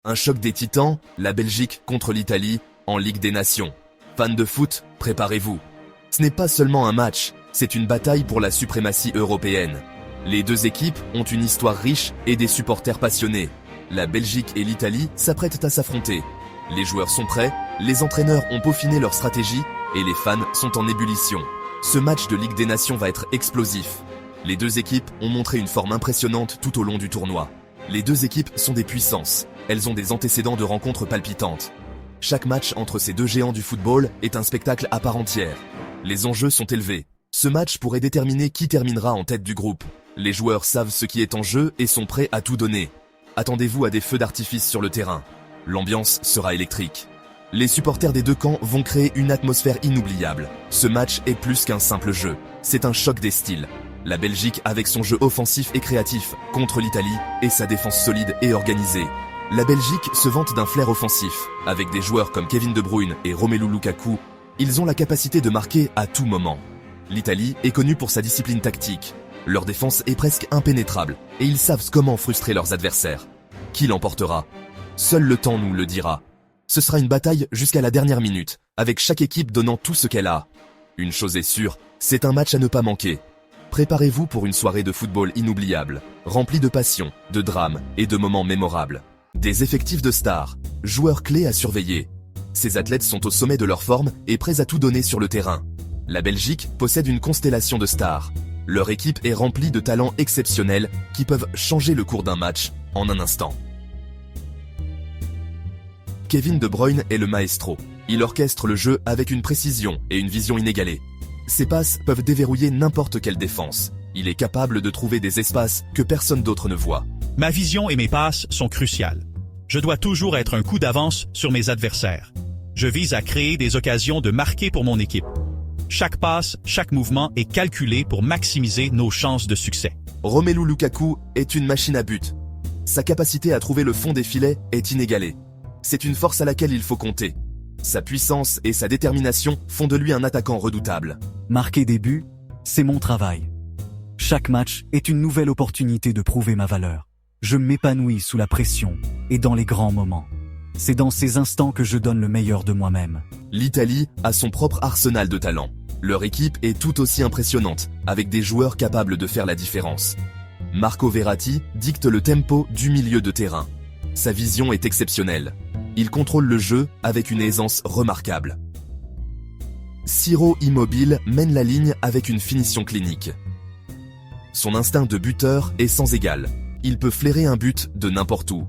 Un choc des titans, la Belgique contre l'Italie, en Ligue des Nations. Fans de foot, préparez-vous. Ce n'est pas seulement un match, c'est une bataille pour la suprématie européenne. Les deux équipes ont une histoire riche et des supporters passionnés. La Belgique et l'Italie s'apprêtent à s'affronter. Les joueurs sont prêts, les entraîneurs ont peaufiné leur stratégie et les fans sont en ébullition. Ce match de Ligue des Nations va être explosif. Les deux équipes ont montré une forme impressionnante tout au long du tournoi. Les deux équipes sont des puissances, elles ont des antécédents de rencontres palpitantes. Chaque match entre ces deux géants du football est un spectacle à part entière. Les enjeux sont élevés. Ce match pourrait déterminer qui terminera en tête du groupe. Les joueurs savent ce qui est en jeu et sont prêts à tout donner. Attendez-vous à des feux d'artifice sur le terrain. L'ambiance sera électrique. Les supporters des deux camps vont créer une atmosphère inoubliable. Ce match est plus qu'un simple jeu. C'est un choc des styles. La Belgique avec son jeu offensif et créatif contre l'Italie et sa défense solide et organisée. La Belgique se vante d'un flair offensif. Avec des joueurs comme Kevin De Bruyne et Romelu Lukaku, ils ont la capacité de marquer à tout moment. L'Italie est connue pour sa discipline tactique. Leur défense est presque impénétrable et ils savent comment frustrer leurs adversaires. Qui l'emportera? Seul le temps nous le dira. Ce sera une bataille jusqu'à la dernière minute, avec chaque équipe donnant tout ce qu'elle a. Une chose est sûre, c'est un match à ne pas manquer. Préparez-vous pour une soirée de football inoubliable, remplie de passion, de drame et de moments mémorables. Des effectifs de stars, joueurs clés à surveiller. Ces athlètes sont au sommet de leur forme et prêts à tout donner sur le terrain. La Belgique possède une constellation de stars. Leur équipe est remplie de talents exceptionnels qui peuvent changer le cours d'un match en un instant. Kevin De Bruyne est le maestro. Il orchestre le jeu avec une précision et une vision inégalée. Ses passes peuvent déverrouiller n'importe quelle défense. Il est capable de trouver des espaces que personne d'autre ne voit. Ma vision et mes passes sont cruciales. Je dois toujours être un coup d'avance sur mes adversaires. Je vise à créer des occasions de marquer pour mon équipe. Chaque passe, chaque mouvement est calculé pour maximiser nos chances de succès. Romelu Lukaku est une machine à but. Sa capacité à trouver le fond des filets est inégalée. C'est une force à laquelle il faut compter. Sa puissance et sa détermination font de lui un attaquant redoutable. Marquer des buts, c'est mon travail. Chaque match est une nouvelle opportunité de prouver ma valeur. Je m'épanouis sous la pression et dans les grands moments. C'est dans ces instants que je donne le meilleur de moi-même. L'Italie a son propre arsenal de talent. Leur équipe est tout aussi impressionnante, avec des joueurs capables de faire la différence. Marco Verratti dicte le tempo du milieu de terrain. Sa vision est exceptionnelle. Il contrôle le jeu avec une aisance remarquable. Ciro Immobile mène la ligne avec une finition clinique. Son instinct de buteur est sans égal. Il peut flairer un but de n'importe où.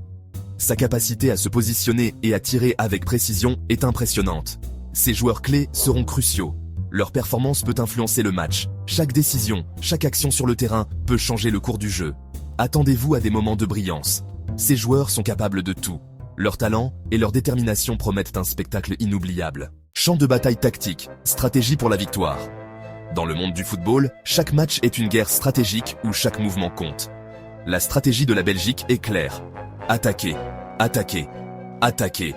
Sa capacité à se positionner et à tirer avec précision est impressionnante. Ces joueurs clés seront cruciaux. Leur performance peut influencer le match. Chaque décision, chaque action sur le terrain peut changer le cours du jeu. Attendez-vous à des moments de brillance. Ces joueurs sont capables de tout. Leur talent et leur détermination promettent un spectacle inoubliable. Champ de bataille tactique, stratégie pour la victoire. Dans le monde du football, chaque match est une guerre stratégique où chaque mouvement compte. La stratégie de la Belgique est claire. Attaquer, attaquer, attaquer.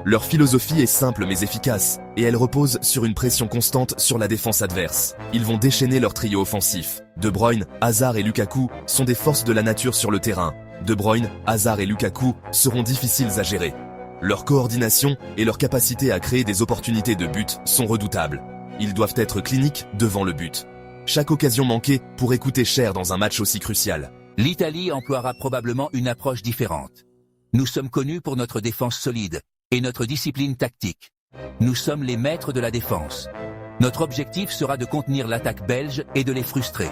Leur philosophie est simple mais efficace, et elle repose sur une pression constante sur la défense adverse. Ils vont déchaîner leur trio offensif. De Bruyne, Hazard et Lukaku sont des forces de la nature sur le terrain. De Bruyne, Hazard et Lukaku seront difficiles à gérer. Leur coordination et leur capacité à créer des opportunités de but sont redoutables. Ils doivent être cliniques devant le but. Chaque occasion manquée pourrait coûter cher dans un match aussi crucial. L'Italie emploiera probablement une approche différente. Nous sommes connus pour notre défense solide et notre discipline tactique. Nous sommes les maîtres de la défense. Notre objectif sera de contenir l'attaque belge et de les frustrer.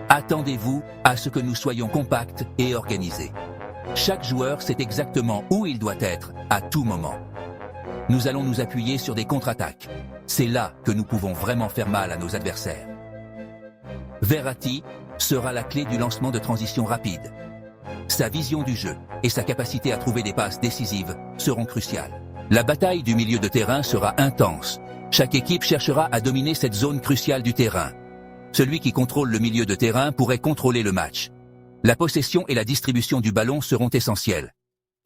Attendez-vous à ce que nous soyons compacts et organisés. Chaque joueur sait exactement où il doit être, à tout moment. Nous allons nous appuyer sur des contre-attaques. C'est là que nous pouvons vraiment faire mal à nos adversaires. Verratti sera la clé du lancement de transition rapide. Sa vision du jeu et sa capacité à trouver des passes décisives seront cruciales. La bataille du milieu de terrain sera intense. Chaque équipe cherchera à dominer cette zone cruciale du terrain. Celui qui contrôle le milieu de terrain pourrait contrôler le match. La possession et la distribution du ballon seront essentielles.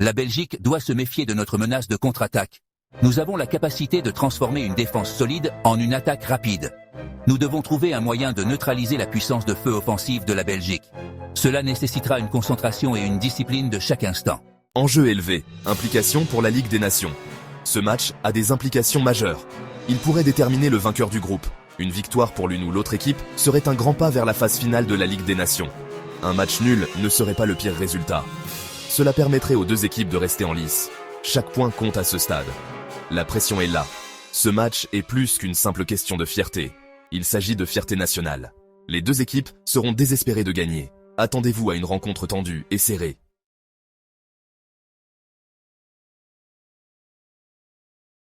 La Belgique doit se méfier de notre menace de contre-attaque. Nous avons la capacité de transformer une défense solide en une attaque rapide. Nous devons trouver un moyen de neutraliser la puissance de feu offensive de la Belgique. Cela nécessitera une concentration et une discipline de chaque instant. Enjeu élevé, implication pour la Ligue des Nations. Ce match a des implications majeures. Il pourrait déterminer le vainqueur du groupe. Une victoire pour l'une ou l'autre équipe serait un grand pas vers la phase finale de la Ligue des Nations. Un match nul ne serait pas le pire résultat. Cela permettrait aux deux équipes de rester en lice. Chaque point compte à ce stade. La pression est là. Ce match est plus qu'une simple question de fierté. Il s'agit de fierté nationale. Les deux équipes seront désespérées de gagner. Attendez-vous à une rencontre tendue et serrée.